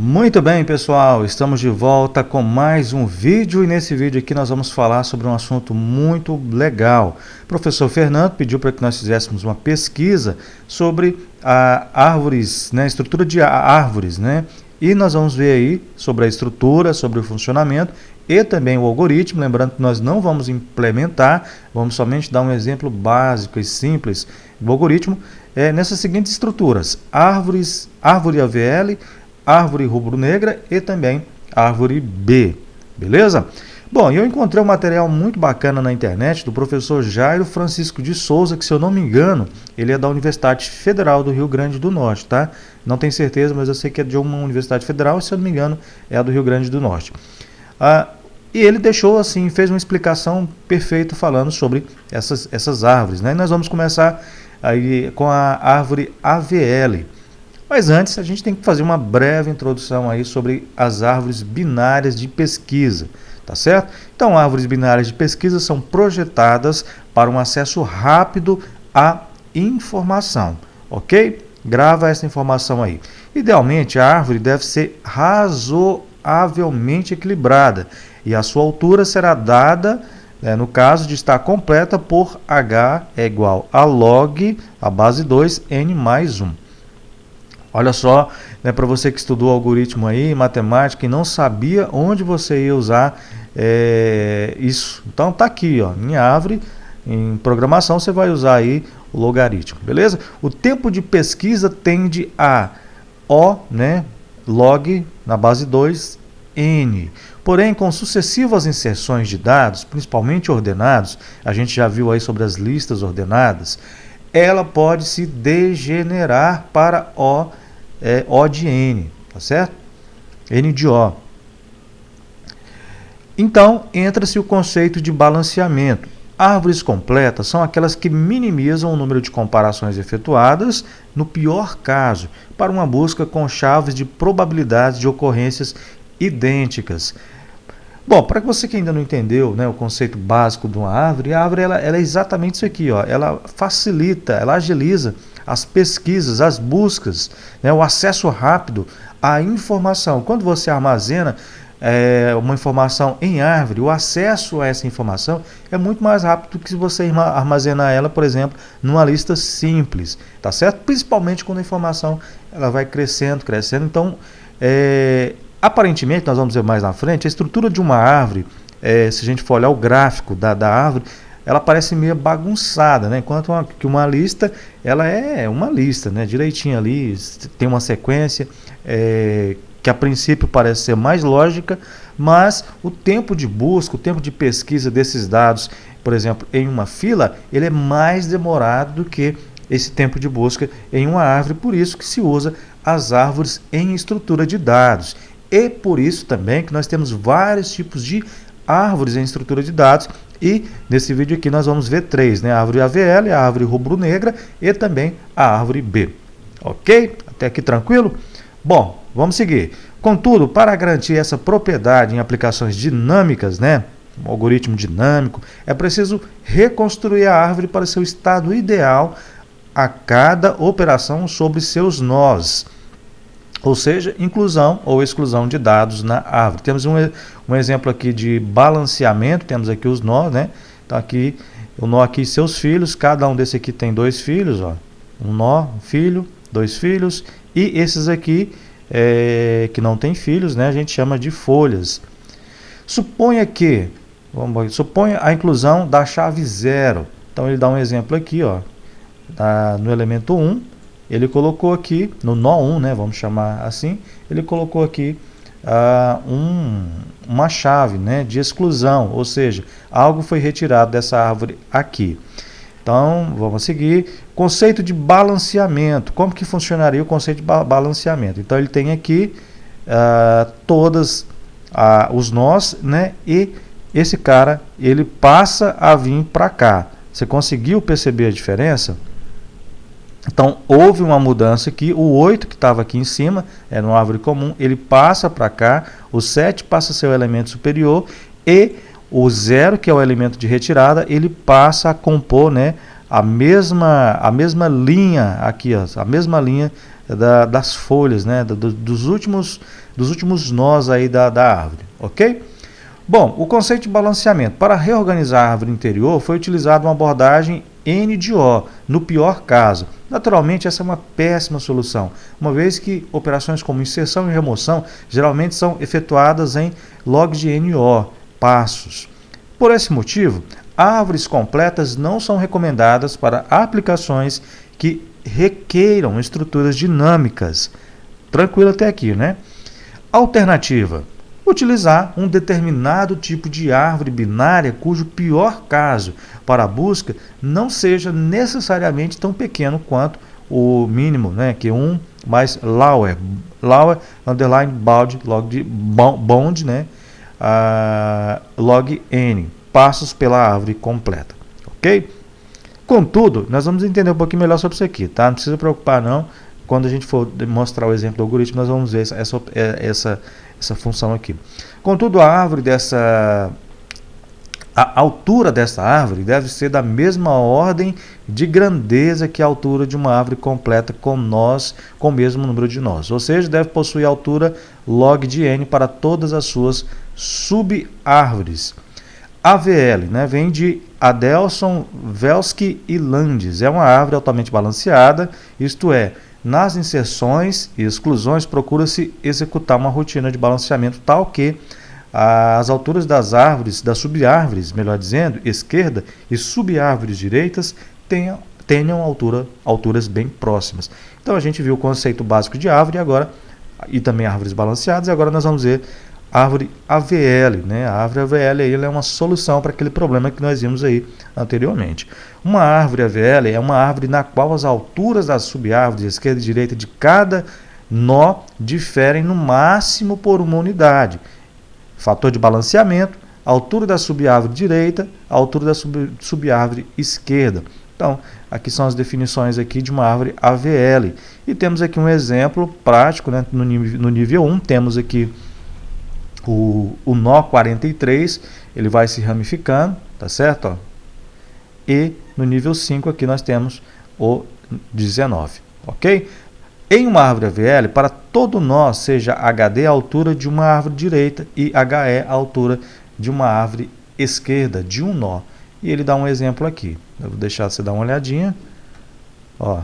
Muito bem, pessoal, estamos de volta com mais um vídeo e nesse vídeo aqui nós vamos falar sobre um assunto muito legal. O professor Fernando pediu para que nós fizéssemos uma pesquisa sobre árvores, né, estrutura de árvores, né? E nós vamos ver aí sobre a estrutura, sobre o funcionamento e também o algoritmo. Lembrando que nós não vamos implementar, vamos somente dar um exemplo básico e simples do algoritmo nessas seguintes estruturas: árvore AVL, árvore rubro-negra e também árvore B, beleza? Bom, eu encontrei um material muito bacana na internet do professor Jairo Francisco de Souza, que se eu não me engano, ele é da Universidade Federal do Rio Grande do Norte, tá? Não tenho certeza, mas eu sei que é de uma universidade federal e se eu não me engano é a do Rio Grande do Norte. E ele deixou assim, fez uma explicação perfeita falando sobre essas árvores, né? E nós vamos começar aí com a árvore AVL. Mas antes, a gente tem que fazer uma breve introdução aí sobre as árvores binárias de pesquisa, tá certo? Então, árvores binárias de pesquisa são projetadas para um acesso rápido à informação, ok? Grava essa informação aí. Idealmente, a árvore deve ser razoavelmente equilibrada e a sua altura será dada, no caso de estar completa, por H é igual a log, a base 2, n mais 1. Olha só, né, para você que estudou algoritmo aí, matemática, e não sabia onde você ia usar isso. Então tá aqui, ó, em árvore, em programação, você vai usar aí o logaritmo, beleza? O tempo de pesquisa tende a O, né, log na base 2, N. Porém, com sucessivas inserções de dados, principalmente ordenados, a gente já viu aí sobre as listas ordenadas, ela pode se degenerar para O de N, tá certo? N de O. Então, entra-se o conceito de balanceamento. Árvores completas são aquelas que minimizam o número de comparações efetuadas, no pior caso, para uma busca com chaves de probabilidades de ocorrências idênticas. Bom, para você que ainda não entendeu, né, o conceito básico de uma árvore, a árvore ela é exatamente isso aqui, ó, ela facilita, ela agiliza as pesquisas, as buscas, né, o acesso rápido à informação. Quando você armazena uma informação em árvore, o acesso a essa informação é muito mais rápido do que se você armazenar ela, por exemplo, numa lista simples, tá certo? Principalmente quando a informação ela vai crescendo. Então, aparentemente, nós vamos ver mais na frente, a estrutura de uma árvore, se a gente for olhar o gráfico da árvore, ela parece meio bagunçada, né? Enquanto que uma lista, ela é uma lista, né? Direitinho ali, tem uma sequência que a princípio parece ser mais lógica, mas o tempo de busca, o tempo de pesquisa desses dados, por exemplo, em uma fila, ele é mais demorado do que esse tempo de busca em uma árvore, por isso que se usa as árvores em estrutura de dados. E por isso também que nós temos vários tipos de árvores em estrutura de dados, e nesse vídeo aqui nós vamos ver três, né? A árvore AVL, a árvore rubro-negra e também a árvore B. Ok? Até aqui tranquilo? Bom, vamos seguir. Contudo, para garantir essa propriedade em aplicações dinâmicas, né? Um algoritmo dinâmico, é preciso reconstruir a árvore para seu estado ideal a cada operação sobre seus nós. Ou seja, inclusão ou exclusão de dados na árvore. Temos um exemplo aqui de balanceamento, temos aqui os nós, né? Então aqui, o nó aqui, seus filhos, cada um desse aqui tem dois filhos, ó. Um nó, um filho, dois filhos, e esses aqui, que não tem filhos, né? A gente chama de folhas. Suponha a inclusão da chave 0. Então ele dá um exemplo aqui, ó, no elemento 1, ele colocou aqui, no nó 1, né, vamos chamar assim, ele colocou aqui uma chave, né, de exclusão, ou seja, algo foi retirado dessa árvore aqui. Então, vamos seguir. Conceito de balanceamento. Como que funcionaria o conceito de balanceamento? Então, ele tem aqui todos os nós, né, e esse cara, ele passa a vir para cá. Você conseguiu perceber a diferença? Então, houve uma mudança aqui, o 8 que estava aqui em cima, no árvore comum, ele passa para cá, o 7 passa a ser o elemento superior, e o 0, que é o elemento de retirada, ele passa a compor, né, a mesma linha aqui, ó, a mesma linha das folhas, né, dos últimos nós aí da árvore, ok? Bom, o conceito de balanceamento. Para reorganizar a árvore interior, foi utilizada uma abordagem N de O, no pior caso. Naturalmente, essa é uma péssima solução, uma vez que operações como inserção e remoção geralmente são efetuadas em log de NO, passos. Por esse motivo, árvores completas não são recomendadas para aplicações que requeiram estruturas dinâmicas. Tranquilo até aqui, né? Alternativa: utilizar um determinado tipo de árvore binária cujo pior caso para a busca não seja necessariamente tão pequeno quanto o mínimo, né, que 1 mais lower underline bound log né, log n, passos pela árvore completa, ok? Contudo, nós vamos entender um pouquinho melhor sobre isso aqui, tá? Não precisa preocupar não, quando a gente for mostrar o exemplo do algoritmo, nós vamos ver essa função aqui. Contudo, a altura dessa árvore deve ser da mesma ordem de grandeza que a altura de uma árvore completa com o mesmo número de nós. Ou seja, deve possuir altura log de n para todas as suas sub-árvores. AVL, né, vem de Adelson, Velsky e Landes. É uma árvore altamente balanceada, isto é, nas inserções e exclusões procura-se executar uma rotina de balanceamento tal que as alturas das árvores, das sub-árvores, melhor dizendo, esquerda e sub-árvores direitas tenham alturas bem próximas. Então a gente viu o conceito básico de árvore agora, e também árvores balanceadas, e agora nós vamos ver árvore AVL, né? A árvore AVL aí, ela é uma solução para aquele problema que nós vimos aí anteriormente. Uma árvore AVL é uma árvore na qual as alturas das sub-árvores, esquerda e direita, de cada nó diferem no máximo por uma unidade. Fator de balanceamento: altura da sub-árvore direita, altura da sub-árvore esquerda. Então, aqui são as definições aqui de uma árvore AVL. E temos aqui um exemplo prático, né? No nível 1, temos aqui o nó 43, ele vai se ramificando, tá certo? Ó. E no nível 5 aqui nós temos o 19, ok? Em uma árvore AVL, para todo nó, seja HD a altura de uma árvore direita e HE a altura de uma árvore esquerda de um nó. E ele dá um exemplo aqui. Eu vou deixar você dar uma olhadinha. Ó.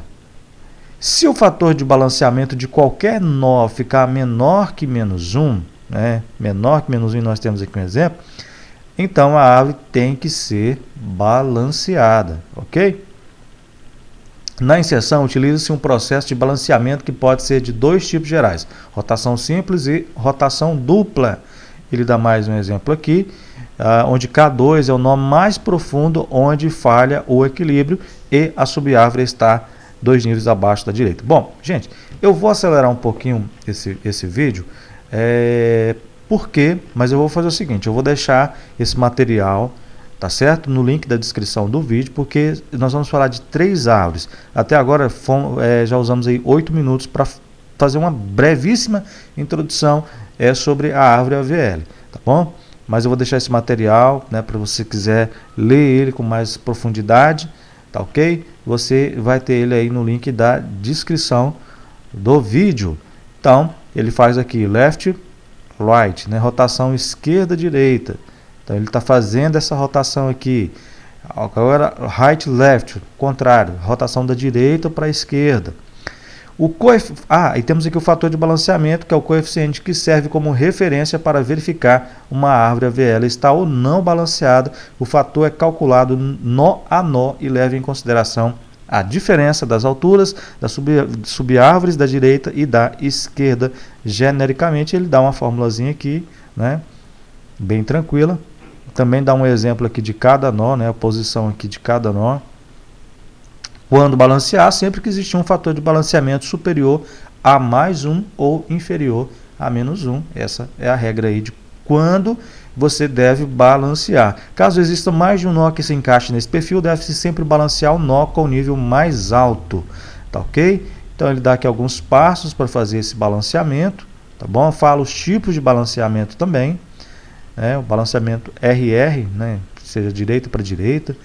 Se o fator de balanceamento de qualquer nó ficar menor que menos 1, né? Menor que menos 1, nós temos aqui um exemplo, então a árvore tem que ser balanceada, ok? Na inserção, utiliza-se um processo de balanceamento que pode ser de dois tipos gerais: rotação simples e rotação dupla. Ele dá mais um exemplo aqui, onde K2 é o nó mais profundo, onde falha o equilíbrio e a sub-árvore está 2 níveis abaixo da direita. Bom, gente, eu vou acelerar um pouquinho esse vídeo, mas eu vou fazer o seguinte: eu vou deixar esse material, tá certo, no link da descrição do vídeo, porque nós vamos falar de 3 árvores. Até agora já usamos aí 8 minutos para fazer uma brevíssima introdução sobre a árvore AVL, tá bom? Mas eu vou deixar esse material, né, para você quiser ler ele com mais profundidade, tá ok? Você vai ter ele aí no link da descrição do vídeo. Então, ele faz aqui left, right, né, rotação esquerda-direita. Então ele está fazendo essa rotação aqui. Agora right, left, contrário, rotação da direita para a esquerda. E temos aqui o fator de balanceamento, que é o coeficiente que serve como referência para verificar uma árvore AVL está ou não balanceada. O fator é calculado nó a nó e leva em consideração a diferença das alturas das sub-árvores da direita e da esquerda. Genericamente ele dá uma formulazinha aqui, né, bem tranquila. Também dá um exemplo aqui de cada nó, né, a posição aqui de cada nó. Quando balancear, sempre que existir um fator de balanceamento superior a mais 1 ou inferior a menos 1. Essa é a regra aí de quando você deve balancear. Caso exista mais de um nó que se encaixe nesse perfil, deve-se sempre balancear o nó com o nível mais alto, tá ok? Então ele dá aqui alguns passos para fazer esse balanceamento, tá bom? Fala os tipos de balanceamento também, né? O balanceamento RR, né? Seja direita para direita.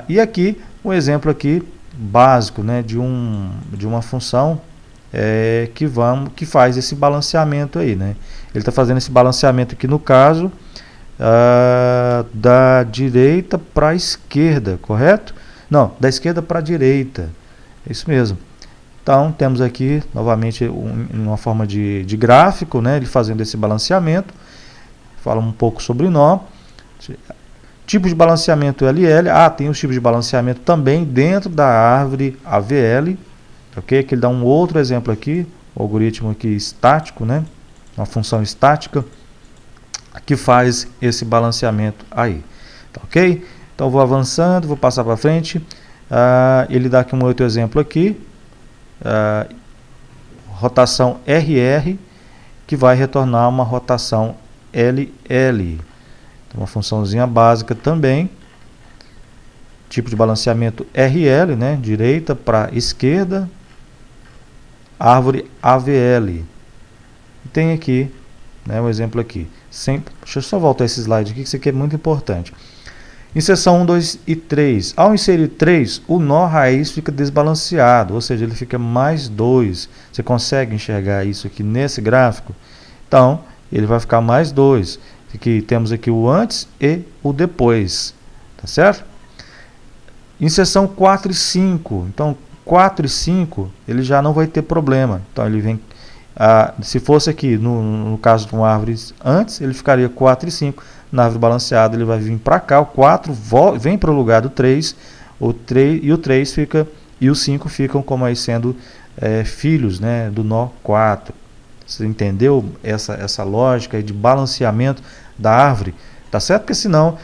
E aqui um exemplo aqui básico, né, de uma função que faz esse balanceamento aí, né? Ele está fazendo esse balanceamento aqui no caso da direita para a esquerda, correto? Não, da esquerda para a direita, é isso mesmo. Então temos aqui novamente uma forma de gráfico, né? Ele fazendo esse balanceamento. Fala um pouco sobre nó. Tipo de balanceamento LL. Tem os tipos de balanceamento também dentro da árvore AVL. Ok? Aqui ele dá um outro exemplo aqui. O algoritmo aqui estático, né? Uma função estática que faz esse balanceamento aí. Tá, ok? Então vou avançando, vou passar para frente. Ele dá aqui um outro exemplo aqui. Rotação RR, que vai retornar uma rotação LL. Então, uma funçãozinha básica também. Tipo de balanceamento RL, né? Direita para esquerda. Árvore AVL. E tem aqui, né, um exemplo aqui. Deixa eu só voltar esse slide aqui, que isso aqui é muito importante. Inserção 1, 2 e 3. Ao inserir 3, o nó raiz fica desbalanceado, ou seja, ele fica mais 2. Você consegue enxergar isso aqui nesse gráfico? Então, ele vai ficar mais 2. Aqui, temos aqui o antes e o depois. Tá certo? Inserção 4 e 5. Então, 4 e 5, ele já não vai ter problema. Então, ele vem... se fosse aqui, no caso de uma árvore antes, ele ficaria 4 e 5. Na árvore balanceada, ele vai vir para cá, o 4 vem para o lugar do 3, o 3 fica, e o 5 ficam como aí sendo filhos, né, do nó 4. Você entendeu essa lógica aí de balanceamento da árvore? Tá certo? Porque senão,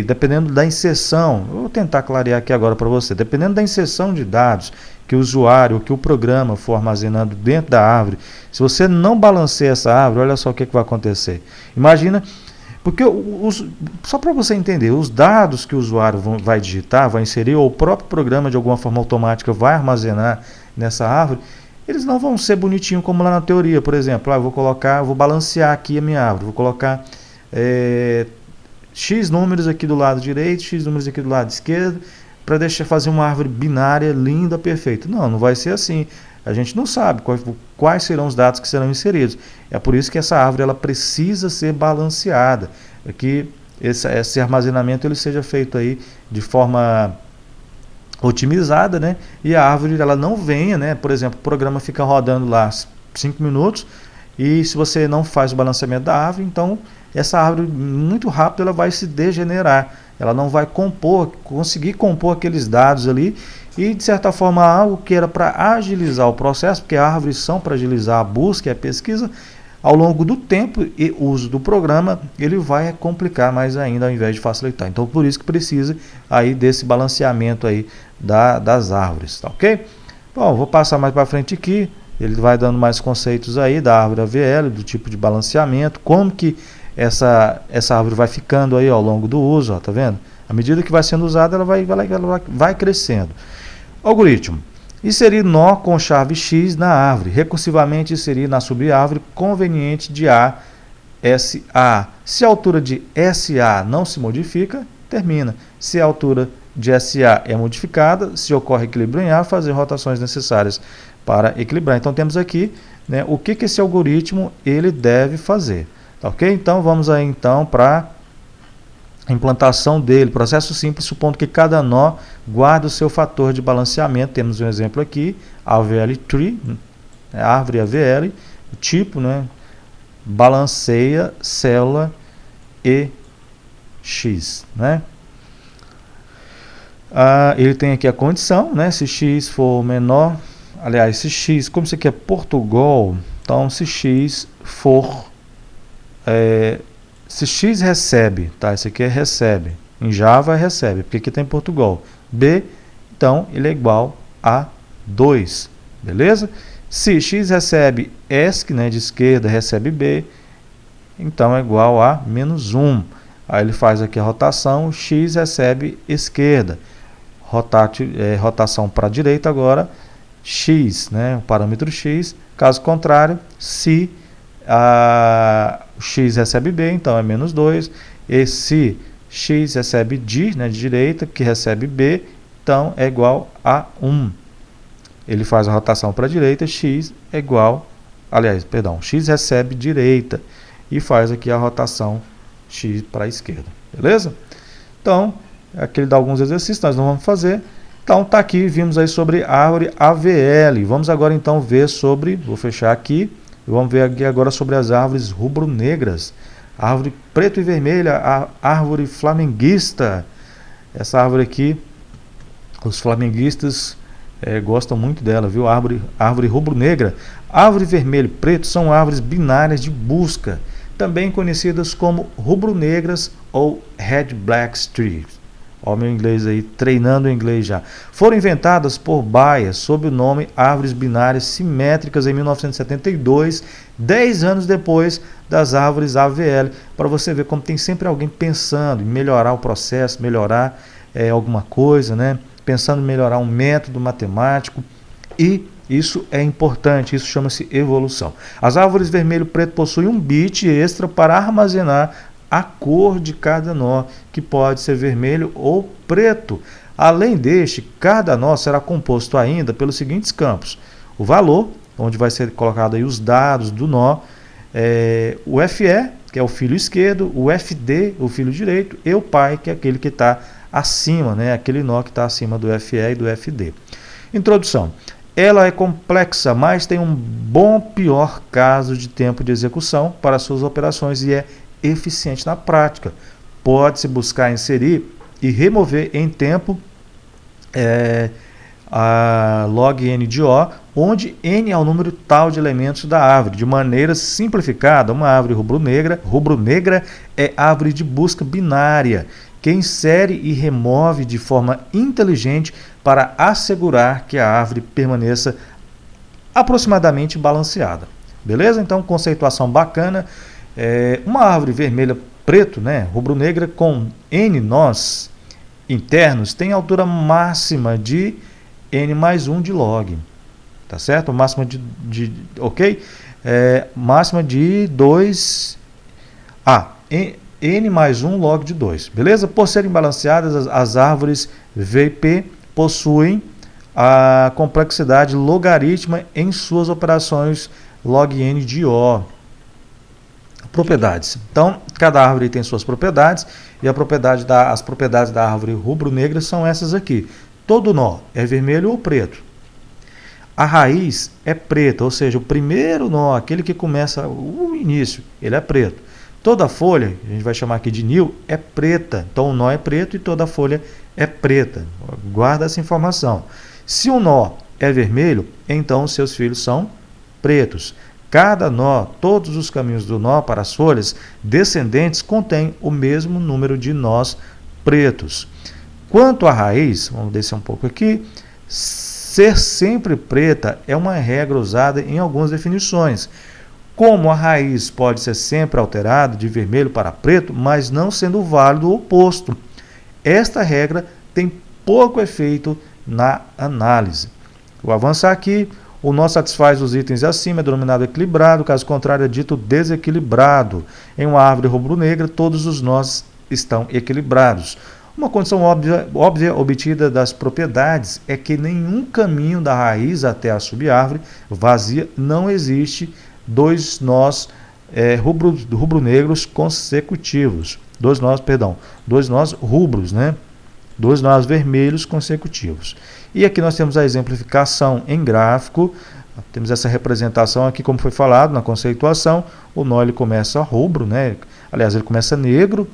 dependendo da inserção, eu vou tentar clarear aqui agora para você, dependendo da inserção de dados que o usuário, que o programa for armazenando dentro da árvore, se você não balanceia essa árvore, olha só o que vai acontecer. Imagina, porque só para você entender, os dados que o usuário vai digitar, vai inserir, ou o próprio programa de alguma forma automática vai armazenar nessa árvore, eles não vão ser bonitinho como lá na teoria. Por exemplo, eu vou balancear aqui a minha árvore, vou colocar X números aqui do lado direito, X números aqui do lado esquerdo, para fazer uma árvore binária linda, perfeita. Não vai ser assim. A gente não sabe quais serão os dados que serão inseridos. É por isso que essa árvore ela precisa ser balanceada, que esse armazenamento ele seja feito aí de forma otimizada, né? E a árvore ela não venha, né? Por exemplo, o programa fica rodando lá 5 minutos e se você não faz o balanceamento da árvore, então essa árvore muito rápido ela vai se degenerar. Ela não vai conseguir compor aqueles dados ali e, de certa forma, algo que era para agilizar o processo, porque árvores são para agilizar a busca e a pesquisa, ao longo do tempo e uso do programa, ele vai complicar mais ainda ao invés de facilitar. Então, por isso que precisa aí desse balanceamento aí das árvores, tá ok? Bom, vou passar mais para frente aqui, ele vai dando mais conceitos aí da árvore AVL, do tipo de balanceamento, como que essa árvore vai ficando aí ao longo do uso, ó, tá vendo? À medida que vai sendo usada, ela vai crescendo. Algoritmo. Inserir nó com chave X na árvore. Recursivamente inserir na subárvore conveniente de A, SA. Se a altura de SA não se modifica, termina. Se a altura de SA é modificada, se ocorre equilíbrio em A, fazer rotações necessárias para equilibrar. Então temos aqui, né, o que esse algoritmo ele deve fazer. Tá, ok? Então vamos aí então para a implantação dele. Processo simples, supondo que cada nó guarda o seu fator de balanceamento. Temos um exemplo aqui, AVL tree, árvore AVL, o tipo, né, balanceia célula EX, né? Ele tem aqui a condição, né? Se X for menor, aliás, se X, como isso aqui é Portugal, então se X for se X recebe, tá? Esse aqui é recebe, em Java é recebe, porque aqui tem Portugal. B, então ele é igual a 2, beleza? Se X recebe ESC, né, de esquerda, recebe B, então é igual a menos 1. Aí ele faz aqui a rotação, X recebe esquerda, rotação para a direita agora, X, né, o parâmetro X, caso contrário, se o X recebe B, então é menos 2, e se X recebe D, né, de direita, que recebe B, então é igual a 1. ele faz a rotação para a direita, x é igual, aliás, perdão, x recebe direita e faz aqui a rotação x para a esquerda, beleza? Então, aqui ele dá alguns exercícios, nós não vamos fazer. Então, tá aqui, vimos aí sobre árvore AVL. Vamos agora então ver sobre, vou fechar aqui, vamos ver aqui agora sobre as árvores rubro-negras. Árvore preto e vermelha, a árvore flamenguista. Essa árvore aqui, os flamenguistas gostam muito dela, viu? Árvore rubro-negra. Árvore vermelho e preto são árvores binárias de busca, também conhecidas como rubro-negras ou red black trees. Olha o meu inglês aí, treinando o inglês já. Foram inventadas por Bayer sob o nome árvores binárias simétricas em 1972, 10 anos depois das árvores AVL, para você ver como tem sempre alguém pensando em melhorar o processo, melhorar alguma coisa, né? Pensando em melhorar um método matemático, e isso é importante, isso chama-se evolução. As árvores vermelho e preto possuem um bit extra para armazenar a cor de cada nó, que pode ser vermelho ou preto. Além deste, cada nó será composto ainda pelos seguintes campos: o valor, onde vai ser colocado aí os dados do nó, o FE, que é o filo esquerdo, o FD, o filo direito, e o pi, que é aquele que está acima, né? Aquele nó que está acima do FE e do FD. Introdução. Ela é complexa, mas tem um bom pior caso de tempo de execução para suas operações e é eficiente na prática. Pode-se buscar inserir e remover em tempo a log n de O, onde n é o número tal de elementos da árvore. De maneira simplificada, uma árvore rubro-negra é árvore de busca binária, que insere e remove de forma inteligente para assegurar que a árvore permaneça aproximadamente balanceada. Beleza? Então, conceituação bacana. Uma árvore vermelha preto, né, rubro-negra, com n nós internos, tem altura máxima de n mais 1 de log. Tá certo? Máxima ok? Máxima de 2... n mais 1 log de 2. Beleza? Por serem balanceadas, as árvores VP possuem a complexidade logarítmica em suas operações log n de O. Propriedades. Então, cada árvore tem suas propriedades, e as propriedades da árvore rubro-negra são essas aqui. Todo nó é vermelho ou preto. A raiz é preta, ou seja, o primeiro nó, aquele que começa o início, ele é preto. Toda folha, a gente vai chamar aqui de nil, é preta. Então, o nó é preto e toda folha é preta. Guarda essa informação. Se o nó é vermelho, então os seus filhos são pretos. Cada nó, todos os caminhos do nó para as folhas descendentes contêm o mesmo número de nós pretos. Quanto à raiz, vamos descer um pouco aqui, ser sempre preta é uma regra usada em algumas definições. Como a raiz pode ser sempre alterada de vermelho para preto, mas não sendo válido o oposto. Esta regra tem pouco efeito na análise. Vou avançar aqui. O nó satisfaz os itens acima, é denominado equilibrado, caso contrário é dito desequilibrado. Em uma árvore rubro-negra, todos os nós estão equilibrados. Uma condição óbvia obtida das propriedades é que nenhum caminho da raiz até a subárvore vazia não existe dois nós rubro-negros consecutivos. Dois nós rubros, né? Dois nós vermelhos consecutivos. E aqui nós temos a exemplificação em gráfico. Temos essa representação aqui, como foi falado na conceituação. O nó ele começa rubro, né? Aliás, ele começa negro,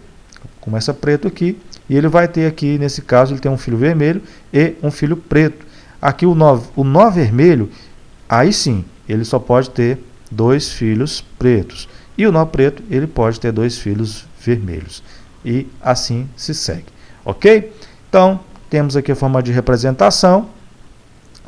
começa preto aqui, e ele vai ter aqui, nesse caso, ele tem um fio vermelho e um fio preto. Aqui o nó vermelho, aí sim, ele só pode ter dois fios pretos. E o nó preto, ele pode ter dois fios vermelhos. E assim se segue. Ok? Então, temos aqui a forma de representação.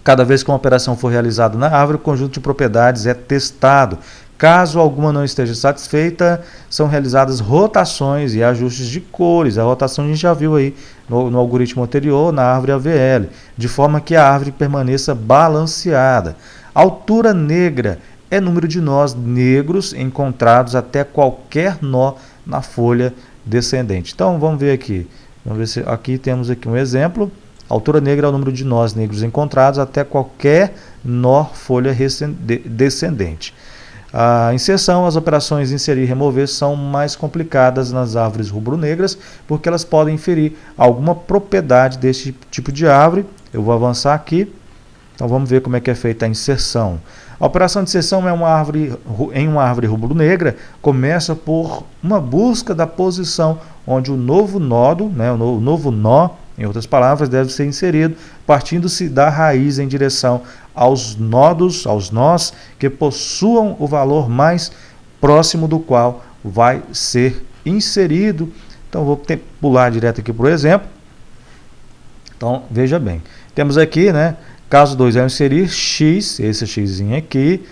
Cada vez que uma operação for realizada na árvore, o conjunto de propriedades é testado. Caso alguma não esteja satisfeita, são realizadas rotações e ajustes de cores. A rotação a gente já viu aí no algoritmo anterior, na árvore AVL, de forma que a árvore permaneça balanceada. Altura negra é número de nós negros encontrados até qualquer nó na folha descendente. Então, vamos ver aqui. Vamos ver se aqui temos aqui um exemplo. A altura negra é o número de nós negros encontrados até qualquer nó folha descendente. A inserção, as operações inserir e remover são mais complicadas nas árvores rubro-negras, porque elas podem inferir alguma propriedade desse tipo de árvore. Eu vou avançar aqui. Então vamos ver como é que é feita a inserção. A operação de inserção em uma árvore rubro-negra começa por uma busca da posição onde o novo nodo, né, o novo nó, em outras palavras, deve ser inserido, partindo-se da raiz em direção aos nós que possuam o valor mais próximo do qual vai ser inserido. Então vou pular direto aqui, por exemplo. Então veja bem, temos aqui, né, caso 2 é inserir x, esse x aqui.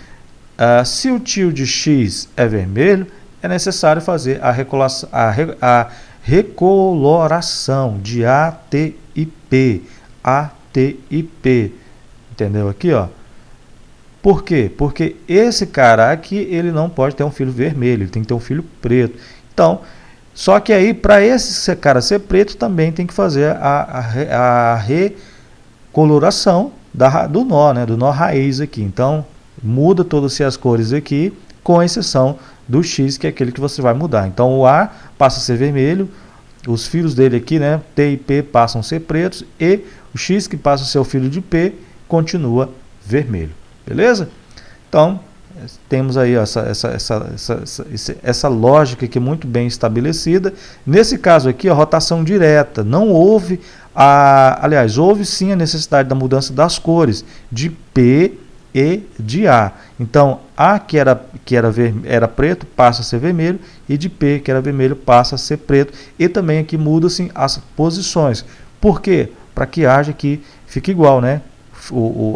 Se o tio de x é vermelho, é necessário fazer a recoloração de A, T e P. A, T e P. Entendeu aqui, ó? Por quê? Porque esse cara aqui, ele não pode ter um filho vermelho, ele tem que ter um filho preto. Então, só que aí, para esse cara ser preto, também tem que fazer a recoloração do nó, né? Do nó raiz aqui. Então, muda todas as cores aqui, com exceção do X, que é aquele que você vai mudar. Então, o A passa a ser vermelho, os filhos dele aqui, né, T e P, passam a ser pretos, e o X, que passa a ser o filho de P, continua vermelho. Beleza? Então, temos aí essa lógica aqui muito bem estabelecida. Nesse caso aqui, a rotação direta. Não houve, aliás, houve sim a necessidade da mudança das cores, de P e de A. Então, A que era preto passa a ser vermelho, e de P que era vermelho passa a ser preto. E também aqui mudam-se as posições. Por quê? Para que haja que fique igual, né?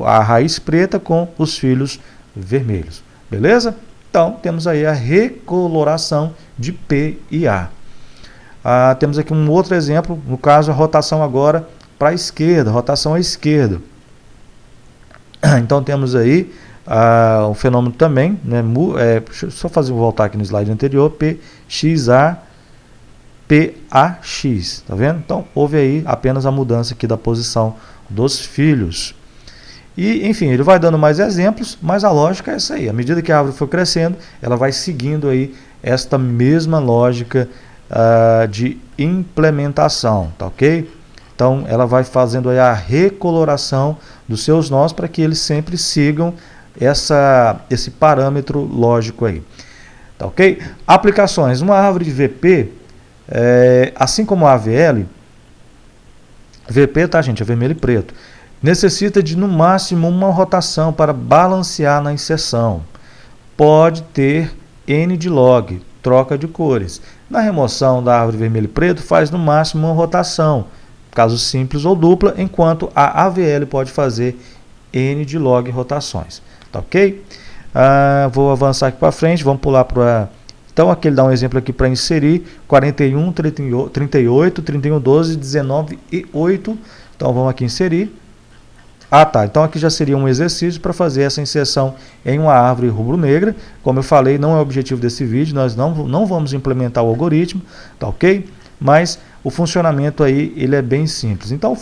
A raiz preta com os filhos vermelhos. Beleza? Então, temos aí a recoloração de P e A. Temos aqui um outro exemplo, no caso a rotação agora para a esquerda, rotação à esquerda. Então temos aí um fenômeno também, né, deixa eu só voltar aqui no slide anterior, PXA, PAX, tá vendo? Então houve aí apenas a mudança aqui da posição dos filhos. E, enfim, ele vai dando mais exemplos, mas a lógica é essa aí. À medida que a árvore for crescendo, ela vai seguindo aí esta mesma lógica de implementação, tá ok? Então, ela vai fazendo aí a recoloração dos seus nós para que eles sempre sigam esse parâmetro lógico aí, tá ok? Aplicações. Uma árvore de VP, assim como a AVL, VP, tá, gente, é vermelho e preto, necessita de, no máximo, uma rotação para balancear na inserção. Pode ter N de log, troca de cores. Na remoção da árvore vermelho e preto, faz no máximo uma rotação, caso simples ou dupla, enquanto a AVL pode fazer N de log rotações. Tá ok? Vou avançar aqui para frente, vamos pular para... Então, aqui ele dá um exemplo aqui para inserir 41, 38, 31, 12, 19 e 8. Então, vamos aqui inserir. Tá. Então, aqui já seria um exercício para fazer essa inserção em uma árvore rubro-negra. Como eu falei, não é o objetivo desse vídeo, nós não vamos implementar o algoritmo, tá ok? Mas o funcionamento aí, ele é bem simples. Então,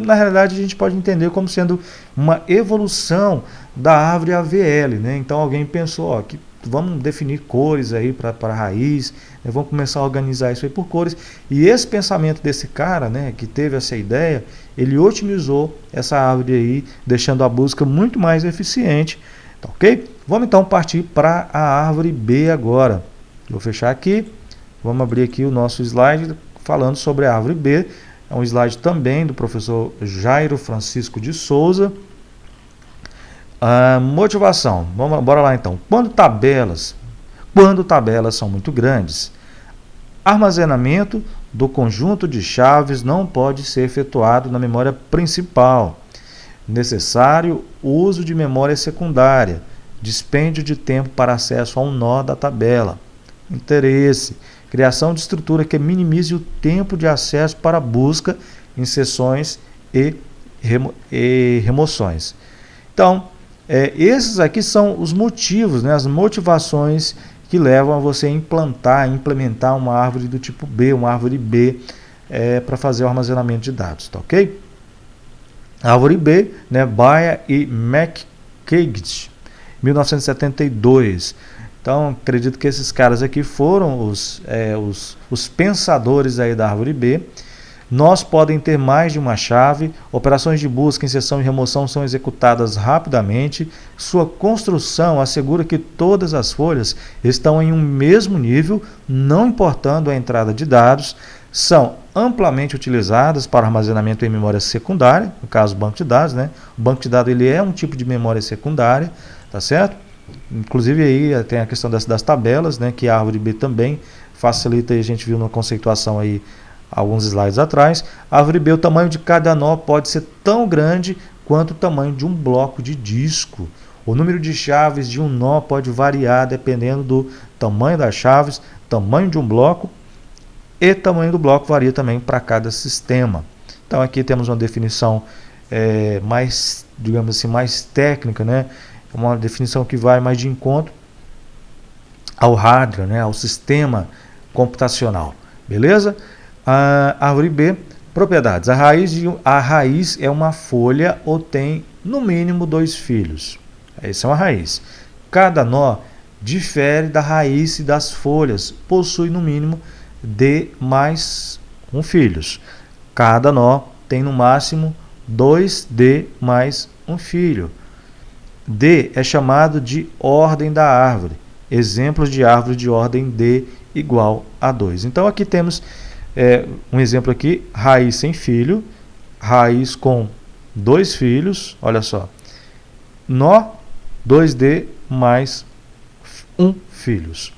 na realidade, a gente pode entender como sendo uma evolução da árvore AVL, né? Então, alguém pensou, ó, que vamos definir cores aí para a raiz, né? Vamos começar a organizar isso aí por cores. E esse pensamento desse cara, né, que teve essa ideia, ele otimizou essa árvore aí, deixando a busca muito mais eficiente, tá ok? Vamos então partir para a árvore B agora. Vou fechar aqui, vamos abrir aqui o nosso slide falando sobre a árvore B. É um slide também do professor Jairo Francisco de Souza. Motivação, bora lá então. Quando tabelas são muito grandes, armazenamento do conjunto de chaves não pode ser efetuado na memória principal. Necessário uso de memória secundária, dispêndio de tempo para acesso a um nó da tabela. Interesse, criação de estrutura que minimize o tempo de acesso para busca, inserções e remoções. Então, esses aqui são os motivos, né, as motivações que levam a você implementar uma árvore do tipo B, uma árvore B, para fazer o armazenamento de dados, tá ok? Árvore B, né, Baia e McCaig, 1972. Então, acredito que esses caras aqui foram os pensadores aí da árvore B. Nós podem ter mais de uma chave, operações de busca, inserção e remoção são executadas rapidamente, sua construção assegura que todas as folhas estão em um mesmo nível, não importando a entrada de dados, são amplamente utilizadas para armazenamento em memória secundária, no caso banco de dados, né? O banco de dados ele é um tipo de memória secundária, tá certo? Inclusive aí tem a questão das tabelas, né, que a árvore B também facilita, e a gente viu na conceituação aí alguns slides atrás. A árvore B, o tamanho de cada nó pode ser tão grande quanto o tamanho de um bloco de disco. O número de chaves de um nó pode variar dependendo do tamanho das chaves, tamanho de um bloco, e tamanho do bloco varia também para cada sistema. Então aqui temos uma definição mais, digamos assim, mais técnica, né? Uma definição que vai mais de encontro ao hardware, né? Ao sistema computacional. Beleza? A árvore B, propriedades. A raiz é uma folha ou tem no mínimo 2 filhos. Essa é uma raiz. Cada nó difere da raiz e das folhas. Possui no mínimo D mais 1 filhos. Cada nó tem no máximo 2D mais 1 filho. D é chamado de ordem da árvore. Exemplos de árvore de ordem D igual a 2. Então aqui temos um exemplo aqui, raiz sem filho, raiz com 2 filhos, olha só. Nó 2D mais 1 filhos.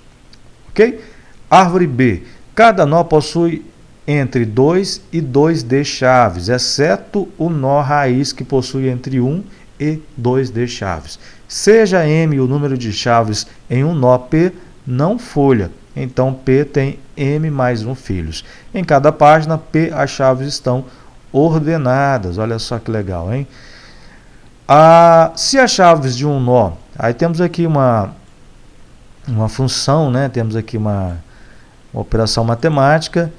Ok? Árvore B. Cada nó possui entre 2 e 2D chaves, exceto o nó raiz que possui entre 1 e 2D chaves. Seja M o número de chaves em um nó P, não folha. Então P tem M mais 1 filhos. Em cada página P as chaves estão ordenadas. Olha só que legal, hein? Se as chaves de um nó, aí temos aqui uma função, né? Temos aqui uma operação matemática.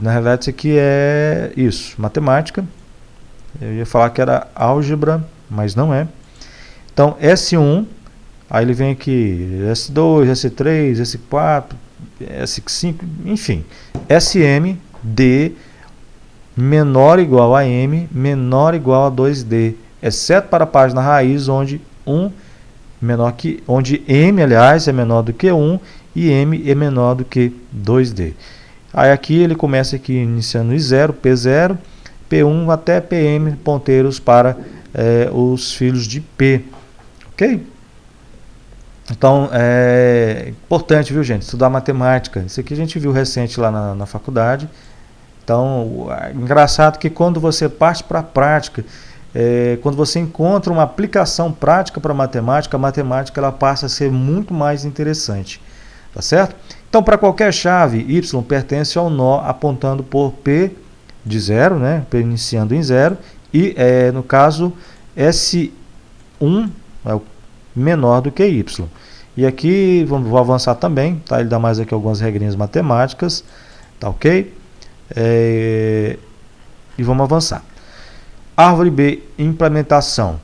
Na realidade isso aqui é isso, matemática. Eu ia falar que era álgebra, mas não é. Então S1, aí ele vem aqui S2, S3, S4, S5, enfim. SM, D, menor ou igual a M, menor ou igual a 2D, exceto para a página raiz, onde onde M, aliás, é menor do que 1 e M é menor do que 2D. Aí aqui ele começa aqui iniciando em 0, P0, P1 até PM, ponteiros para os filhos de P. Ok? Então, é importante, viu, gente, estudar matemática. Isso aqui a gente viu recente lá na faculdade. Então, engraçado que quando você parte para a prática, quando você encontra uma aplicação prática para a matemática ela passa a ser muito mais interessante. Tá certo? Então, para qualquer chave, Y pertence ao nó apontando por P de 0, né? P iniciando em 0. E, no caso, S1 é menor do que Y. E aqui, vou avançar também, tá? Ele dá mais aqui algumas regrinhas matemáticas, tá ok? E vamos avançar. Árvore B, implementação.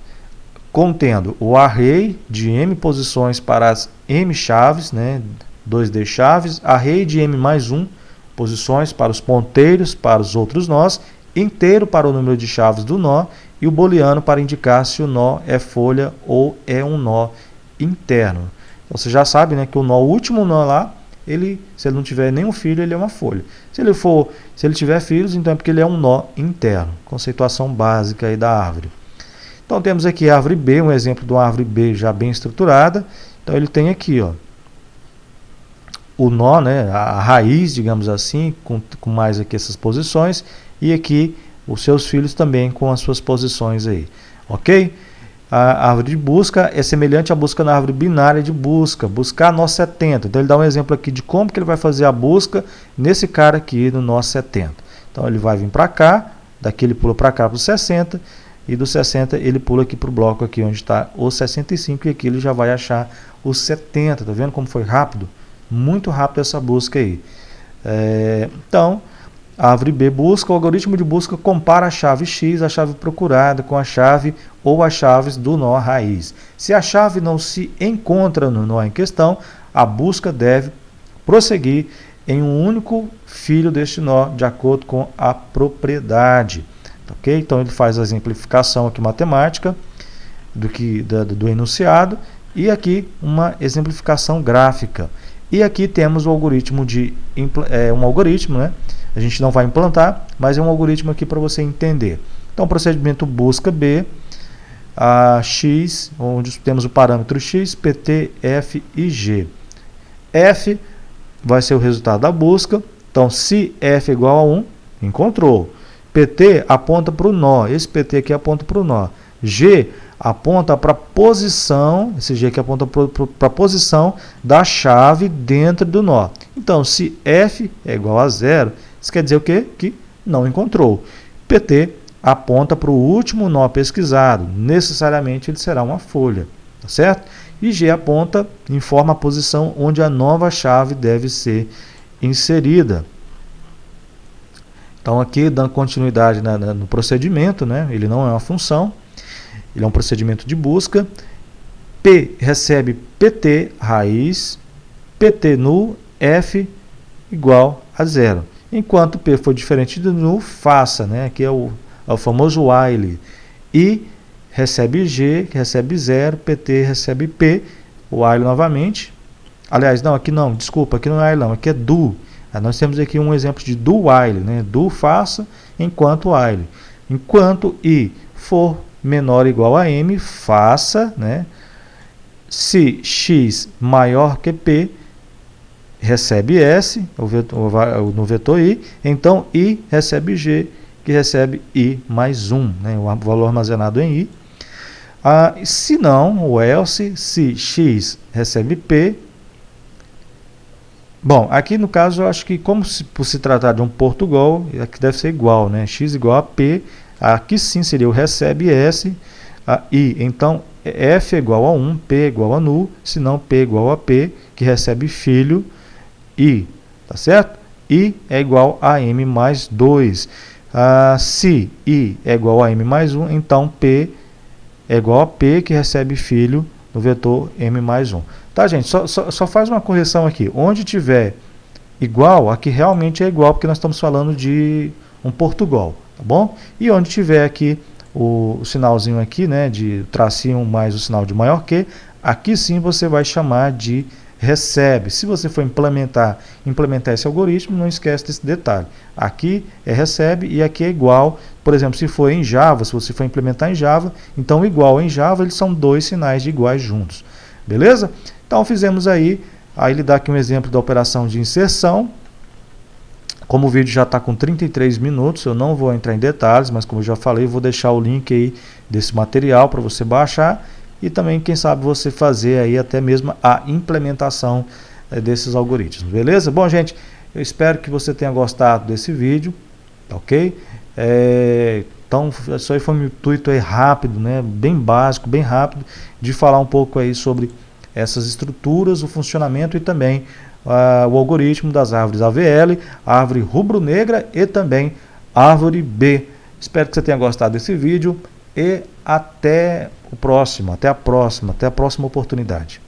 Contendo o array de M posições para as M chaves, né? 2D chaves, array de M mais 1 posições para os ponteiros para os outros nós, inteiro para o número de chaves do nó e o booleano para indicar se o nó é folha ou é um nó interno. Então, você já sabe, né, que o último nó lá, se ele não tiver nenhum filho, ele é uma folha. Se ele tiver filhos, então é porque ele é um nó interno. Conceituação básica aí da árvore. Então temos aqui a árvore B, um exemplo de uma árvore B já bem estruturada. Então ele tem aqui, ó, o nó, né, a raiz, digamos assim, com mais aqui essas posições, e aqui os seus filhos também com as suas posições aí, ok? A árvore de busca é semelhante à busca na árvore binária de busca, buscar nó 70. Então ele dá um exemplo aqui de como que ele vai fazer a busca nesse cara aqui no nó 70. Então ele vai vir para cá, daqui ele pula para cá para o 60, e do 60 ele pula aqui para o bloco aqui onde está o 65, e aqui ele já vai achar o 70. Tá vendo como foi rápido? Muito rápido essa busca aí. Então, árvore B busca, o algoritmo de busca compara a chave X, a chave procurada, com a chave ou as chaves do nó raiz. Se a chave não se encontra no nó em questão, a busca deve prosseguir em um único filho deste nó, de acordo com a propriedade. Ok? Então ele faz a exemplificação aqui matemática do enunciado e aqui uma exemplificação gráfica. E aqui temos o algoritmo um algoritmo, né? A gente não vai implantar, mas é um algoritmo aqui para você entender. Então, procedimento busca B, a X, onde temos o parâmetro X, PT, F e G. F vai ser o resultado da busca. Então, se F é igual a 1, encontrou. PT aponta para o nó, esse PT aqui aponta para o nó. G aponta para a posição, esse G aqui aponta para a posição da chave dentro do nó. Então, se F é igual a 0, isso quer dizer o quê? Que não encontrou. PT aponta para o último nó pesquisado, necessariamente ele será uma folha, tá certo? E G aponta, informa a posição onde a nova chave deve ser inserida. Então, aqui, dando continuidade no procedimento, né? Ele não é uma função, ele é um procedimento de busca. P recebe PT raiz, PT null, F igual a 0. Enquanto P for diferente do null, faça, né? Aqui é o famoso while. I recebe G, que recebe 0, PT recebe P, while novamente. Aliás, não, aqui não, desculpa, aqui não é while não, aqui é do. Nós temos aqui um exemplo de do while, né? Do faça enquanto while. Enquanto I for menor ou igual a M, faça, né? Se X maior que P, recebe S, no vetor I, então I recebe G, que recebe I mais 1, né? O valor armazenado em I. Se não, o else, se X recebe P. Bom, aqui no caso eu acho que por se tratar de um Portugal, aqui deve ser igual, né? X igual a P, aqui sim seria o recebe S, I. Então, F é igual a 1, P é igual a null, se não P é igual a P, que recebe filho, I, tá certo? I é igual a M mais 2. Se I é igual a M mais 1, então P é igual a P, que recebe filho no vetor M mais 1. Tá, gente? Só faz uma correção aqui. Onde tiver igual, aqui realmente é igual, porque nós estamos falando de um Portugal, tá bom? E onde tiver aqui o sinalzinho aqui, né, de tracinho mais o sinal de maior que, aqui sim você vai chamar de recebe. Se você for implementar esse algoritmo, não esquece desse detalhe. Aqui é recebe e aqui é igual. Por exemplo, se for em Java, se você for implementar em Java, então igual em Java, eles são dois sinais de iguais juntos. Beleza? Então fizemos aí ele dá aqui um exemplo da operação de inserção. Como o vídeo já está com 33 minutos, eu não vou entrar em detalhes, mas como eu já falei, eu vou deixar o link aí desse material para você baixar e também, quem sabe, você fazer aí até mesmo a implementação desses algoritmos, beleza? Bom, gente, eu espero que você tenha gostado desse vídeo, ok? Então, isso aí foi um intuito aí rápido, né? Bem básico, bem rápido, de falar um pouco aí sobre essas estruturas, o funcionamento e também o algoritmo das árvores AVL, árvore rubro-negra e também árvore B. Espero que você tenha gostado desse vídeo e até a próxima oportunidade.